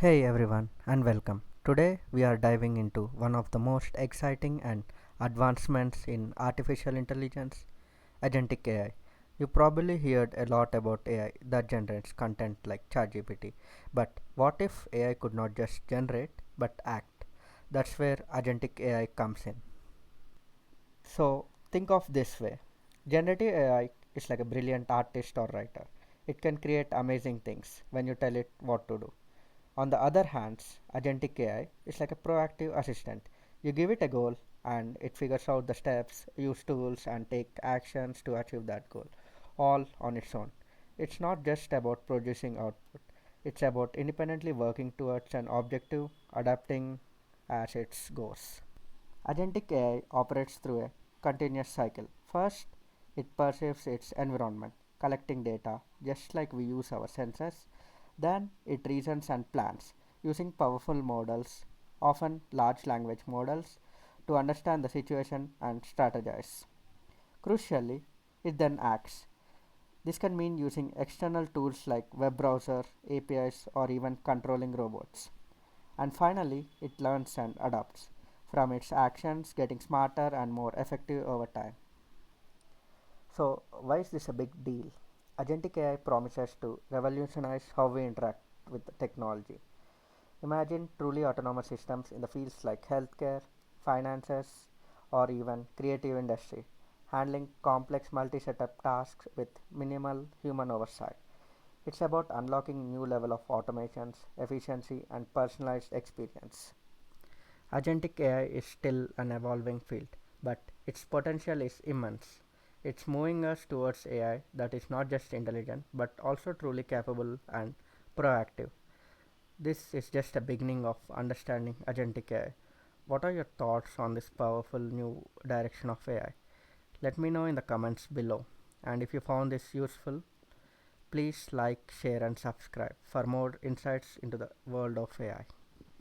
Hey everyone, and welcome. Today we are diving into one of the most exciting and advancements in artificial intelligence, Agentic AI. You probably heard a lot about AI that generates content like ChatGPT, but what if AI could not just generate but act? That's where Agentic AI comes in. So think of this way. Generative AI is like a brilliant artist or writer. It can create amazing things when you tell it what to do. On the other hand, Agentic AI is like a proactive assistant. You give it a goal and it figures out the steps, use tools, and take actions to achieve that goal, all on its own. It's not just about producing output, it's about independently working towards an objective, adapting as it goes. Agentic AI operates through a continuous cycle. First, it perceives its environment, collecting data just like we use our senses. Then, it reasons and plans using powerful models, often large language models, to understand the situation and strategize. Crucially, it then acts. This can mean using external tools like web browser, APIs, or even controlling robots. And finally, it learns and adapts from its actions, getting smarter and more effective over time. So, why is this a big deal? Agentic AI promises to revolutionize how we interact with technology. Imagine truly autonomous systems in the fields like healthcare, finances, or even creative industry, handling complex multi-setup tasks with minimal human oversight. It's about unlocking new level of automations, efficiency, and personalized experience. Agentic AI is still an evolving field, but its potential is immense. It's moving us towards AI that is not just intelligent but also truly capable and proactive. This is just a beginning of understanding agentic AI. What are your thoughts on this powerful new direction of AI? Let me know in the comments below. And if you found this useful, please like, share, and subscribe for more insights into the world of AI.